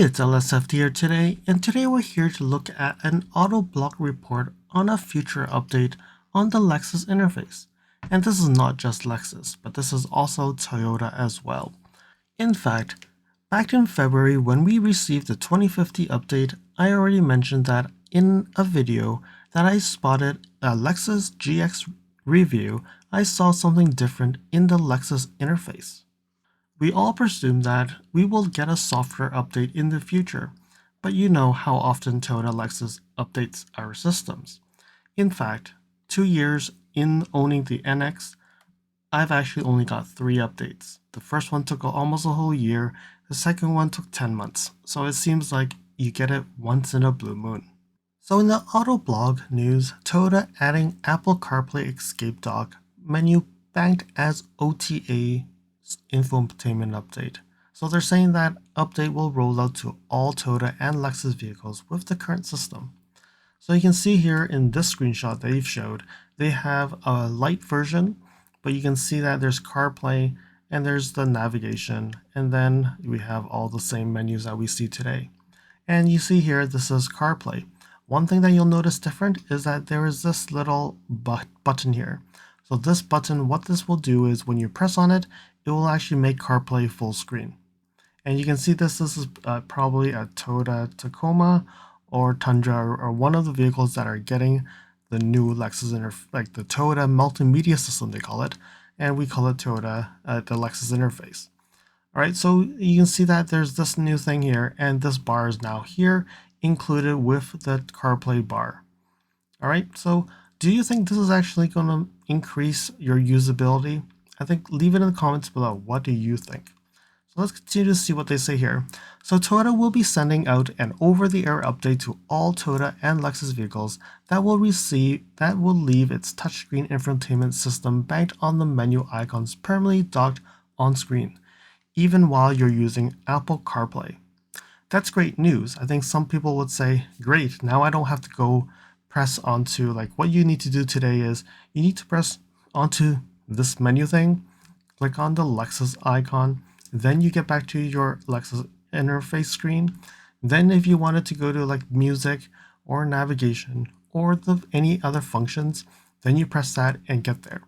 it's LSFT here today, and today we're here to look at an Autoblog report on a future update on the Lexus interface. And this is not just Lexus, but this is also Toyota as well. In fact, back in February when we received the 2050 update, I already mentioned that in a video that I spotted a Lexus GX review, I saw something different in the Lexus interface. We all presume that we will get a software update in the future, but you know how often Toyota Lexus updates our systems. In fact, 2 years in owning the NX, I've actually only got 3 updates. The first one took almost a whole year, the second one took 10 months, so it seems like you get it once in a blue moon. So in the Autoblog news, Toyota adding Apple CarPlay Escape Dock menu banked as OTA Infotainment update. So they're saying that update will roll out to all Toyota and Lexus vehicles with the current system. So you can see here in this screenshot they've showed, they have a light version, but you can see that there's CarPlay and there's the navigation, and then we have all the same menus that we see today. And you see here, this is CarPlay. One thing that you'll notice different is that there is this little button here. So this button, what this will do is when you press on it, it will actually make CarPlay full screen. And you can see this is probably a Toyota Tacoma or Tundra or one of the vehicles that are getting the new Lexus like the Toyota multimedia system they call it, and we call it Toyota the Lexus interface. All right, so you can see that there's this new thing here, and this bar is now here included with the CarPlay bar. All right, so do you think this is actually going to increase your usability? I think leave it in the comments below. What do you think? So let's continue to see what they say here. So Toyota will be sending out an over-the-air update to all Toyota and Lexus vehicles that will leave its touchscreen infotainment system banked on the menu icons permanently docked on screen, even while you're using Apple CarPlay. That's great news. I think some people would say, great, now I don't have to go press onto, like, what you need to do today is you need to press onto this menu thing, click on the Lexus icon, then you get back to your Lexus interface screen. Then if you wanted to go to like music or navigation or any other functions, then you press that and get there.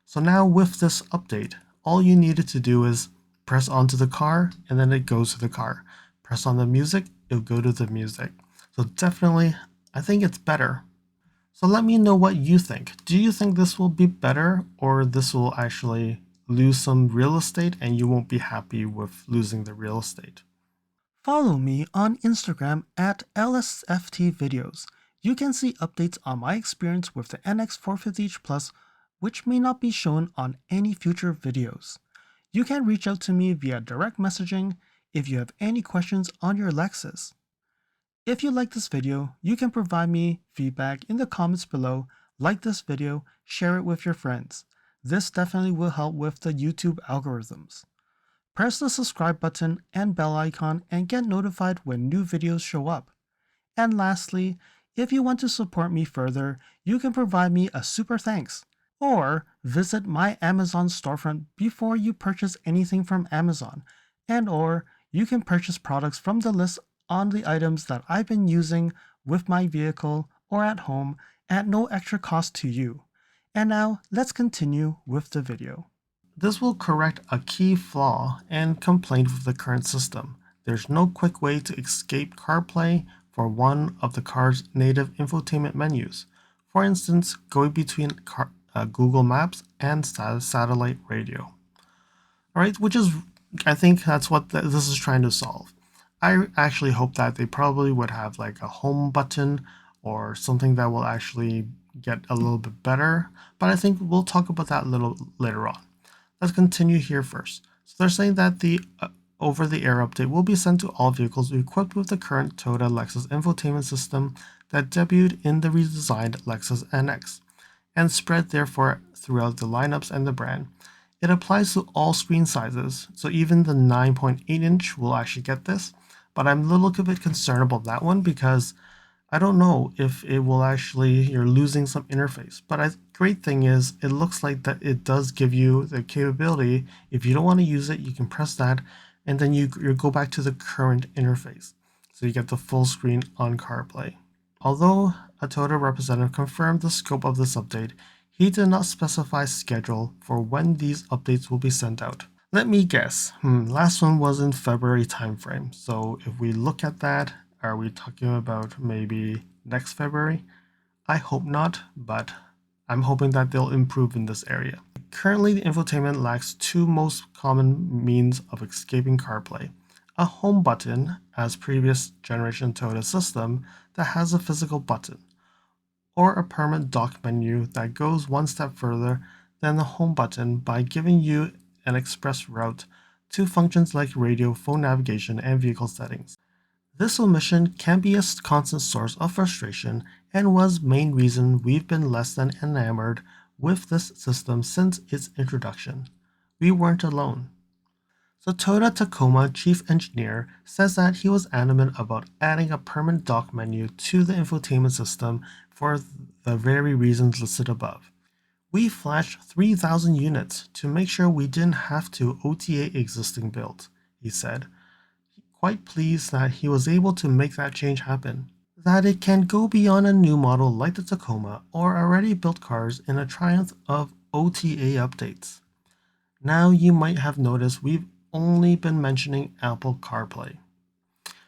So now with this update, all you needed to do is press onto the car and then it goes to the car. Press on the music, it'll go to the music. So definitely, I think it's better. So let me know what you think. Do you think this will be better, or this will actually lose some real estate and you won't be happy with losing the real estate? Follow me on Instagram at LSFT videos. You can see updates on my experience with the NX 450h Plus, which may not be shown on any future videos. You can reach out to me via direct messaging if you have any questions on your Lexus. If you like this video, you can provide me feedback in the comments below, like this video, share it with your friends. This definitely will help with the YouTube algorithms. Press the subscribe button and bell icon and get notified when new videos show up. And lastly, if you want to support me further, you can provide me a super thanks, or visit my Amazon storefront before you purchase anything from Amazon, or you can purchase products from the list on the items that I've been using with my vehicle or at home at no extra cost to you. And now let's continue with the video. This will correct a key flaw and complaint with the current system. There's no quick way to escape CarPlay for one of the car's native infotainment menus. For instance, going between Google Maps and satellite radio. All right, which is, I think that's what this is trying to solve. I actually hope that they probably would have like a home button or something that will actually get a little bit better, but I think we'll talk about that a little later on. Let's continue here first. So they're saying that the over-the-air update will be sent to all vehicles equipped with the current Toyota Lexus Infotainment System that debuted in the redesigned Lexus NX and spread therefore throughout the lineups and the brand. It applies to all screen sizes, so even the 9.8-inch will actually get this, but I'm a little bit concerned about that one because I don't know if it will actually, you're losing some interface. But the great thing is it looks like that it does give you the capability. If you don't want to use it, you can press that and then you go back to the current interface. so you get the full screen on CarPlay. Although a Toyota representative confirmed the scope of this update, he did not specify schedule for when these updates will be sent out. Let me guess. Last one was in February timeframe. So if we look at that, are we talking about maybe next February? I hope not, but I'm hoping that they'll improve in this area. Currently, the infotainment lacks two most common means of escaping CarPlay. A home button, as previous generation Toyota system, that has a physical button, or a permanent dock menu that goes one step further than the home button by giving you an express route to functions like radio, phone navigation, and vehicle settings. This omission can be a constant source of frustration and was main reason we've been less than enamored with this system since its introduction. We weren't alone. So Toyota Tacoma chief engineer says that he was adamant about adding a permanent dock menu to the infotainment system for the very reasons listed above. We flashed 3,000 units to make sure we didn't have to OTA existing builds, he said, quite pleased that he was able to make that change happen. That it can go beyond a new model like the Tacoma or already built cars in a triumph of OTA updates. Now you might have noticed we've only been mentioning Apple CarPlay.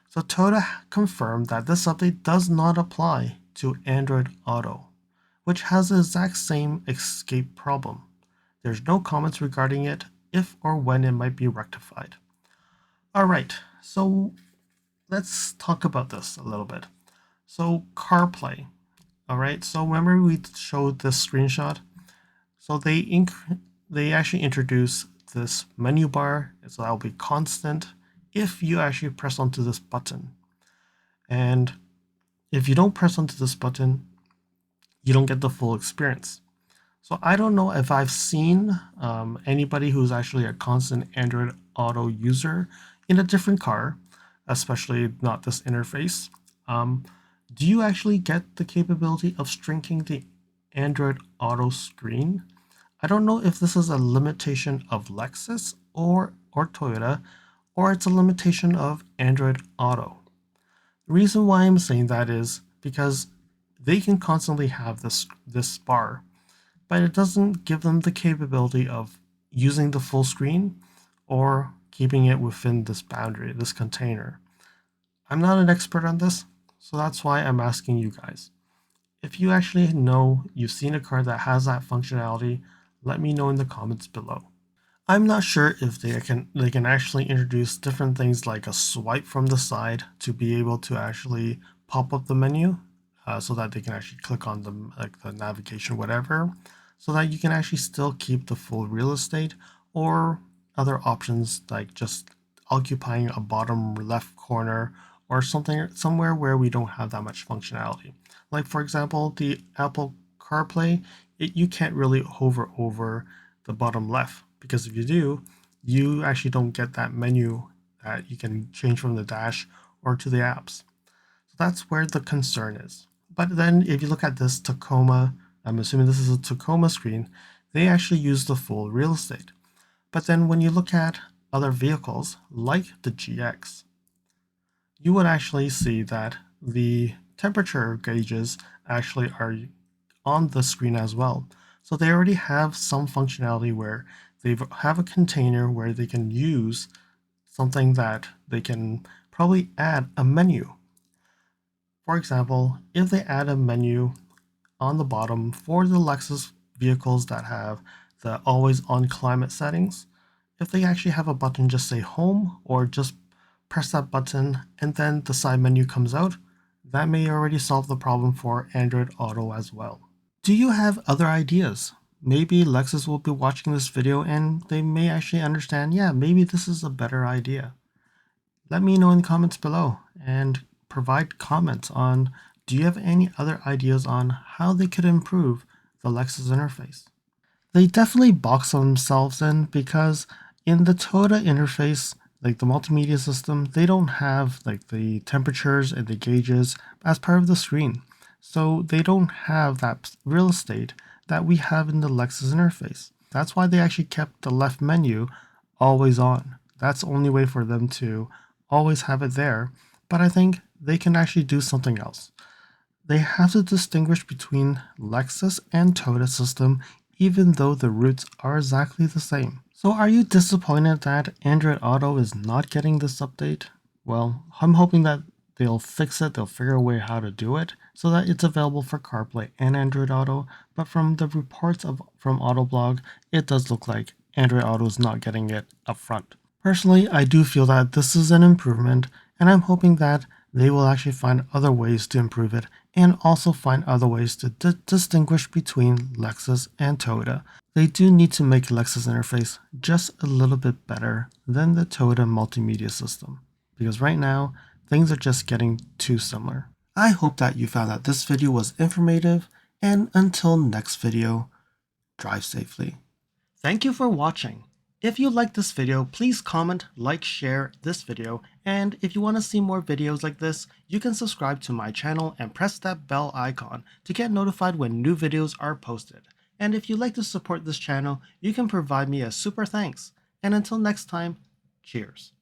So Toyota confirmed that this update does not apply to Android Auto, which has the exact same escape problem. There's no comments regarding it, if or when it might be rectified. Alright, so let's talk about this a little bit. So CarPlay, alright, so remember we showed this screenshot? So they actually introduce this menu bar, so that will be constant if you actually press onto this button. And if you don't press onto this button, you don't get the full experience. So I don't know if I've seen anybody who's actually a constant Android Auto user in a different car, especially not this interface. Do you actually get the capability of shrinking the Android Auto screen? I don't know if this is a limitation of Lexus or Toyota, or it's a limitation of Android Auto. The reason why I'm saying that is because they can constantly have this bar, but it doesn't give them the capability of using the full screen or keeping it within this boundary, this container. I'm not an expert on this, so that's why I'm asking you guys. If you actually know you've seen a car that has that functionality, let me know in the comments below. I'm not sure if they can actually introduce different things like a swipe from the side to be able to actually pop up the menu so that they can actually click on the navigation, whatever, so that you can actually still keep the full real estate, or other options like just occupying a bottom left corner or somewhere where we don't have that much functionality. Like for example, the Apple CarPlay, you can't really hover over the bottom left, because if you do, you actually don't get that menu that you can change from the dash or to the apps. So that's where the concern is. But then if you look at this Tacoma, I'm assuming this is a Tacoma screen, they actually use the full real estate. But then when you look at other vehicles like the GX, you would actually see that the temperature gauges actually are on the screen as well. So they already have some functionality where they have a container where they can use something that they can probably add a menu. For example, if they add a menu on the bottom for the Lexus vehicles that have the always on climate settings, if they actually have a button just say home, or just press that button and then the side menu comes out, that may already solve the problem for Android Auto as well. Do you have other ideas? Maybe Lexus will be watching this video and they may actually understand, yeah, maybe this is a better idea. Let me know in the comments below and provide comments on, do you have any other ideas on how they could improve the Lexus interface? They definitely box themselves in, because in the Toyota interface, like the multimedia system, they don't have like the temperatures and the gauges as part of the screen. So they don't have that real estate that we have in the Lexus interface. That's why they actually kept the left menu always on. That's the only way for them to always have it there, but I think they can actually do something else. They have to distinguish between Lexus and Toyota system even though the roots are exactly the same. So are you disappointed that Android Auto is not getting this update? Well, I'm hoping that they'll fix it, they'll figure a way how to do it so that it's available for CarPlay and Android Auto, but from the reports from Autoblog, it does look like Android Auto is not getting it up front. Personally, I do feel that this is an improvement, and I'm hoping that they will actually find other ways to improve it and also find other ways to distinguish between Lexus and Toyota. They do need to make Lexus interface just a little bit better than the Toyota multimedia system, because right now, things are just getting too similar. I hope that you found that this video was informative, and until next video, drive safely. Thank you for watching. If you liked this video, please comment, like, share this video, and if you want to see more videos like this, you can subscribe to my channel and press that bell icon to get notified when new videos are posted. And if you'd like to support this channel, you can provide me a super thanks. And until next time, cheers.